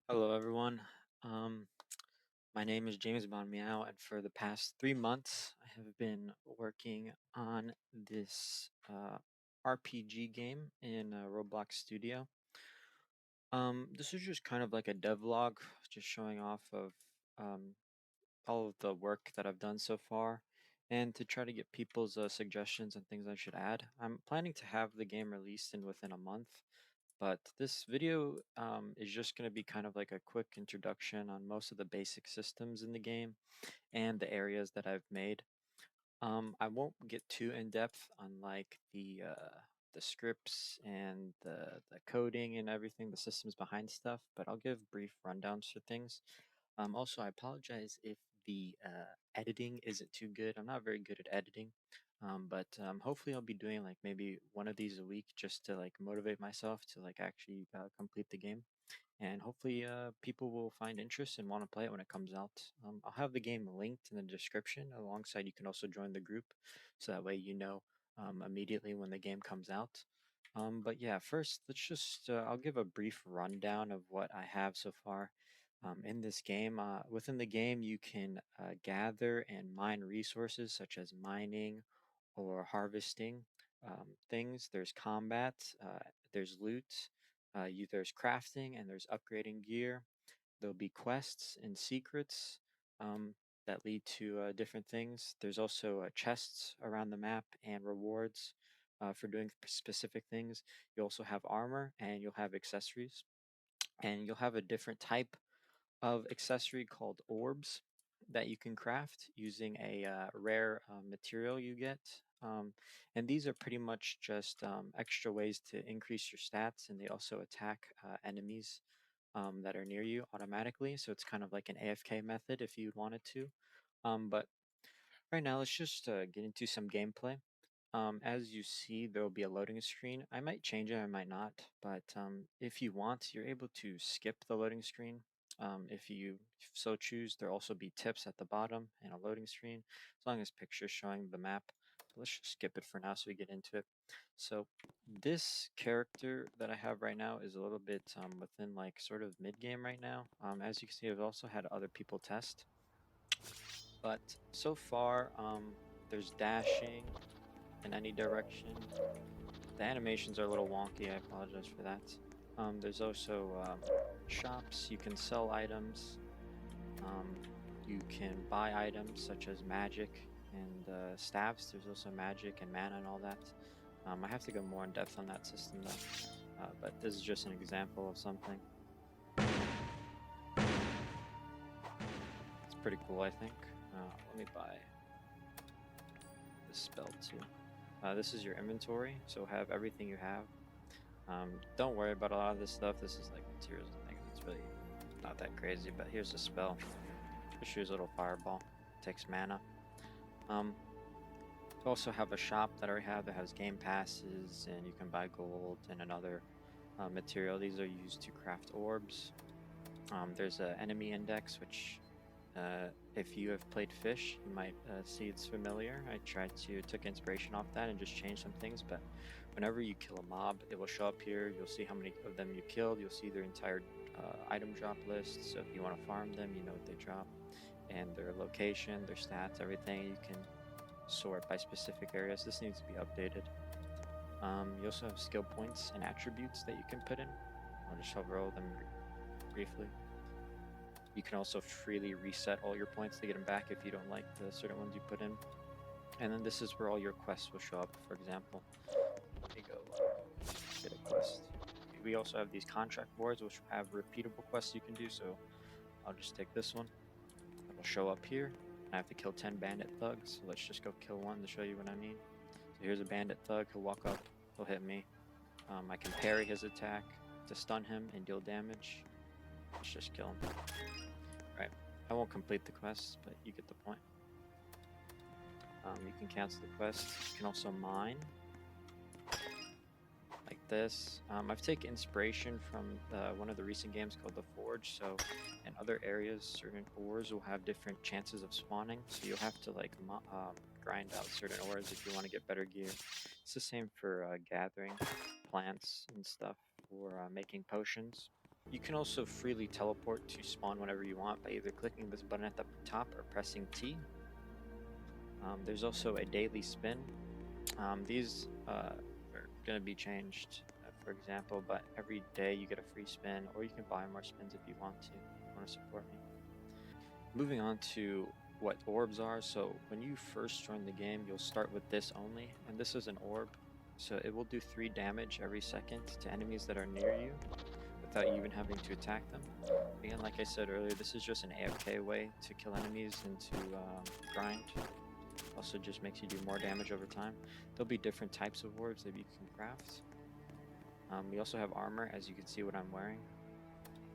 Hello, everyone. Um, my name is James Bon Meow, and for the past 3 months, I have been working on this RPG game in Roblox Studio. This is just kind of like a devlog, just showing off of um, all of the work that I've done so far, and to try to get people's suggestions and things I should add. I'm planning to have the game released in within a month. But this video is just going to be kind of like a quick introduction on most of the basic systems in the game and the areas that I've made. I won't get too in depth on like the scripts and the coding and everything, the systems behind stuff, but I'll give brief rundowns for things. Also, I apologize if the editing isn't too good. I'm not very good at editing, but hopefully I'll be doing like maybe one of these a week just to like motivate myself to like actually complete the game. And hopefully people will find interest and want to play it when it comes out. I'll have the game linked in the description alongside. You can also join the group, so that way you know immediately when the game comes out. But yeah, first I'll give a brief rundown of what I have so far in this game. Within the game, you can gather and mine resources such as mining or harvesting things. There's combat, there's loot, there's crafting, and there's upgrading gear. There'll be quests and secrets that lead to different things. There's also chests around the map and rewards for doing specific things. You also have armor and you'll have accessories. And you'll have a different type of accessory called orbs that you can craft using a rare material you get. Um, and these are pretty much just extra ways to increase your stats, and they also attack enemies that are near you automatically. So it's kind of like an AFK method if you wanted to. But right now, let's just get into some gameplay. As you see, there will be a loading screen. I might change it, I might not, but if you want, you're able to skip the loading screen. If you so choose, there'll also be tips at the bottom and a loading screen, as long as pictures showing the map. But let's just skip it for now so we get into it. So this character that I have right now is a little bit within like sort of mid game right now. As you can see, I've also had other people test, but so far there's dashing in any direction. The animations are a little wonky, I apologize for that. There's also shops, you can sell items, um, you can buy items such as magic and staves. There's also magic and mana and all that. I have to go more in depth on that system though, but this is just an example of something. It's pretty cool, I think. Let me buy this spell too. This is your inventory, so have everything you have. Don't worry about a lot of this stuff. This is like materials and things. It's really not that crazy, but here's the spell. Just use a little fireball. Takes mana. Um, you also have a shop that I have that has game passes, and you can buy gold and another material. These are used to craft orbs. There's an enemy index, which if you have played Fish, you might see it's familiar. I took inspiration off that and just changed some things, but whenever you kill a mob, it will show up here. You'll see how many of them you killed. You'll see their entire item drop list. So if you want to farm them, you know what they drop, and their location, their stats, everything. You can sort by specific areas. This needs to be updated. You also have skill points and attributes that you can put in. I'll just hover over them briefly. You can also freely reset all your points to get them back if you don't like the certain ones you put in. And then this is where all your quests will show up. For example, let me go get a quest. We also have these contract boards which have repeatable quests you can do. So I'll just take this one. It'll show up here. I have to kill 10 bandit thugs. So let's just go kill one to show you what I mean. So here's a bandit thug. He'll walk up. He'll hit me. I can parry his attack to stun him and deal damage. Let's just kill him. Right. I won't complete the quest, but you get the point. You can cancel the quest. You can also mine like this. I've taken inspiration from one of the recent games called The Forge. So in other areas, certain ores will have different chances of spawning. So you'll have to like grind out certain ores if you want to get better gear. It's the same for gathering plants and stuff for making potions. You can also freely teleport to spawn whenever you want by either clicking this button at the top or pressing T. There's also a daily spin. These are going to be changed, for example, but every day you get a free spin, or you can buy more spins if you want to. If you want to support me. Moving on to what orbs are. So when you first join the game, you'll start with this only, and this is an orb. So it will do 3 damage every second to enemies that are near you without you even having to attack them. Again, like I said earlier, this is just an AFK way to kill enemies and to grind. Also just makes you do more damage over time. There'll be different types of orbs that you can craft. We also have armor, as you can see what I'm wearing,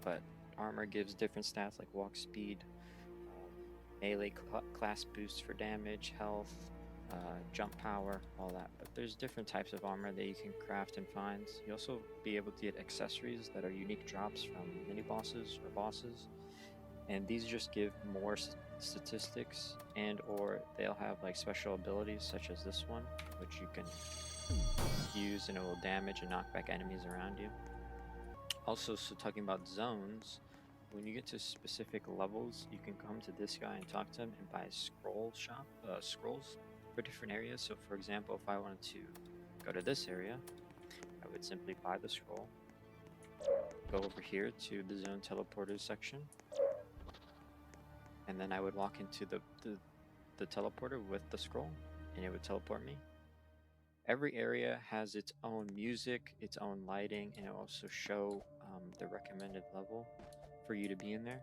but armor gives different stats like walk speed, melee class boosts for damage, health, jump power, all that. But there's different types of armor that you can craft and find. You also be able to get accessories that are unique drops from mini bosses or bosses, and these just give more statistics, and or they'll have like special abilities such as this one, which you can use and it will damage and knock back enemies around you. Also, so talking about zones, when you get to specific levels, you can come to this guy and talk to him and buy scrolls for different areas. So for example, if I wanted to go to this area, I would simply buy the scroll, go over here to the zone teleporters section, and then I would walk into the teleporter with the scroll, and it would teleport me. Every area has its own music, its own lighting, and it will also show the recommended level for you to be in there.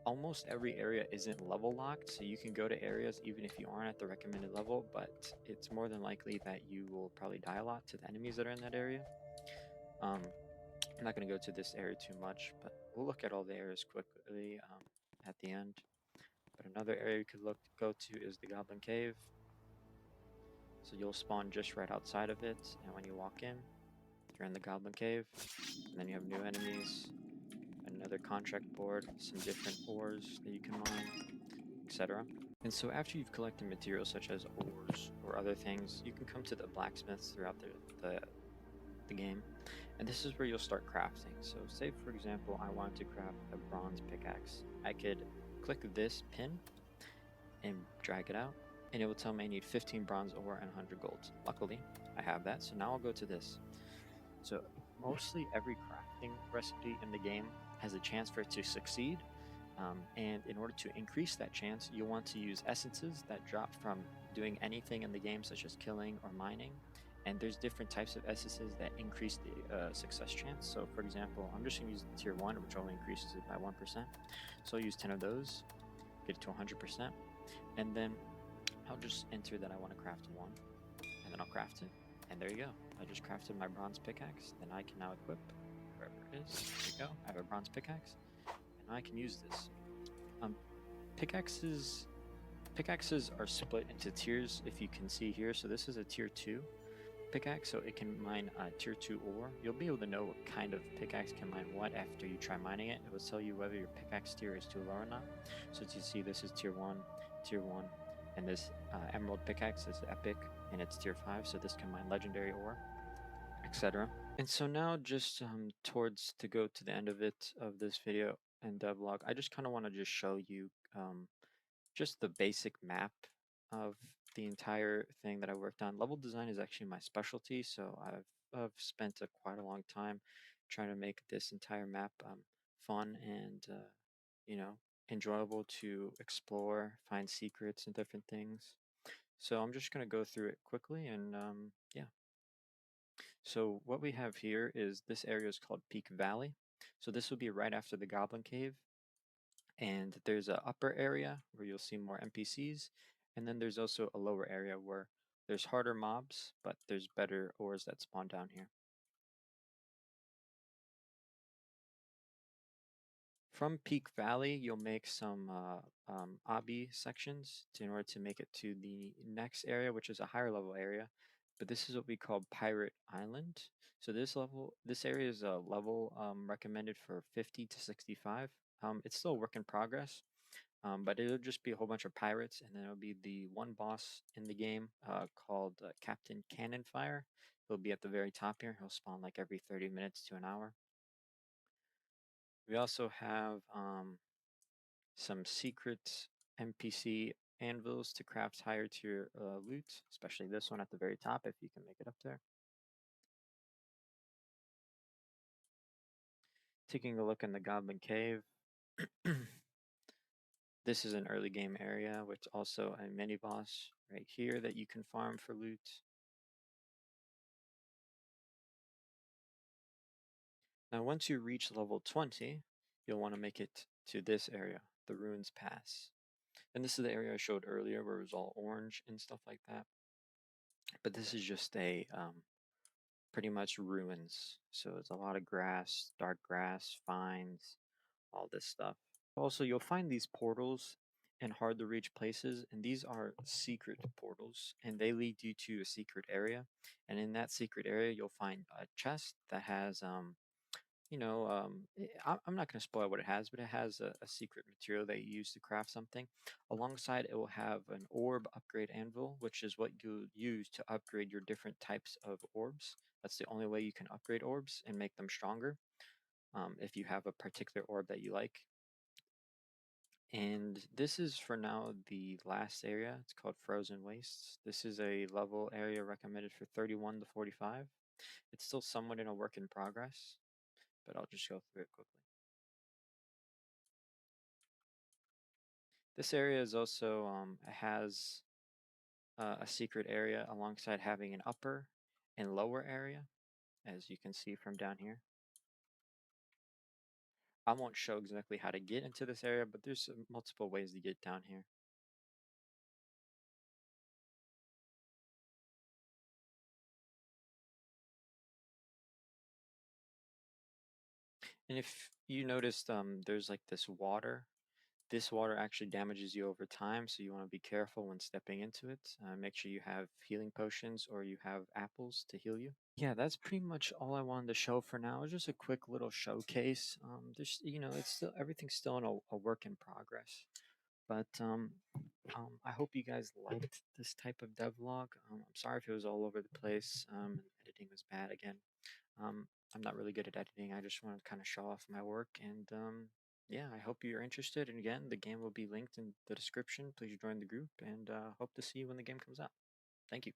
Almost every area isn't level locked, so you can go to areas even if you aren't at the recommended level, but it's more than likely that you will probably die a lot to the enemies that are in that area. I'm not going to go to this area too much, but we'll look at all the areas quickly at the end. But another area you could go to is the Goblin Cave. So you'll spawn just right outside of it, and when you walk in, you're in the Goblin Cave, and then you have new enemies, another contract board, some different ores that you can mine, etc. And so after you've collected materials such as ores or other things, you can come to the blacksmiths throughout the game, and this is where you'll start crafting. So say for example I wanted to craft a bronze pickaxe. I could click this pin and drag it out, and it will tell me I need 15 bronze ore and 100 gold. Luckily, I have that, so now I'll go to this. So mostly every crafting recipe in the game has a chance for it to succeed, and in order to increase that chance, you'll want to use essences that drop from doing anything in the game, such as killing or mining. And there's different types of essences that increase the success chance. So for example, I'm just going to use the tier 1, which only increases it by 1%. So I'll use 10 of those, get it to 100%, and then I'll just enter that I want to craft 1, and then I'll craft it, and there you go. I just crafted my bronze pickaxe. Then I can now equip wherever it is. There you go. I have a bronze pickaxe, and I can use this. Pickaxes are split into tiers, if you can see here. So this is a tier 2 pickaxe, so it can mine tier 2 ore. You'll be able to know what kind of pickaxe can mine what after you try mining it. It will tell you whether your pickaxe tier is too low or not. So as you see, this is tier 1, and this emerald pickaxe is epic, and it's tier 5, so this can mine legendary ore, etc. And so now, just towards to go to the end of this video and devlog, I just kind of want to just show you just the basic map of the entire thing that I worked on. Level design is actually my specialty, so I've spent quite a long time trying to make this entire map fun and you know, enjoyable to explore, find secrets and different things. So I'm just going to go through it quickly, and yeah. So what we have here is this area is called Peak Valley. So this will be right after the Goblin Cave, and there's a upper area where you'll see more NPCs, and then there's also a lower area where there's harder mobs, but there's better ores that spawn down here. From Peak Valley, you'll make some obby sections in order to make it to the next area, which is a higher level area. But this is what we call Pirate Island. So this area is a level recommended for 50 to 65. It's still a work in progress, but it'll just be a whole bunch of pirates, and then it'll be the one boss in the game called Captain Cannonfire. He'll be at the very top here. He'll spawn like every 30 minutes to an hour. We also have some secret NPC anvils to craft higher tier loot, especially this one at the very top if you can make it up there. Taking a look in the Goblin Cave. This is an early game area with also a mini boss right here that you can farm for loot. Now once you reach level 20, you'll want to make it to this area, the Ruins Pass. And this is the area I showed earlier where it was all orange and stuff like that. But this is just a pretty much ruins. So it's a lot of grass, dark grass, vines, all this stuff. Also, you'll find these portals in hard to reach places, and these are secret portals, and they lead you to a secret area. And in that secret area, you'll find a chest that has I'm not going to spoil what it has, but it has a secret material that you use to craft something. Alongside, it will have an orb upgrade anvil, which is what you use to upgrade your different types of orbs. That's the only way you can upgrade orbs and make them stronger, if you have a particular orb that you like. And this is for now the last area. It's called Frozen Wastes. This is a level area recommended for 31 to 45. It's still somewhat in a work in progress, but I'll just go through it quickly. This area is also has a secret area alongside having an upper and lower area, as you can see from down here. I won't show exactly how to get into this area, but there's multiple ways to get down here. And if you noticed, there's like this water. This water actually damages you over time, so you want to be careful when stepping into it. Make sure you have healing potions or you have apples to heal you. Yeah, that's pretty much all I wanted to show for now. It's just a quick little showcase. There's, it's still everything's still in a work in progress. But I hope you guys liked this type of devlog. I'm sorry if it was all over the place. And editing was bad again. Um, I'm not really good at editing. I just want to kind of show off my work. And yeah, I hope you're interested. And again, the game will be linked in the description. Please join the group and hope to see you when the game comes out. Thank you.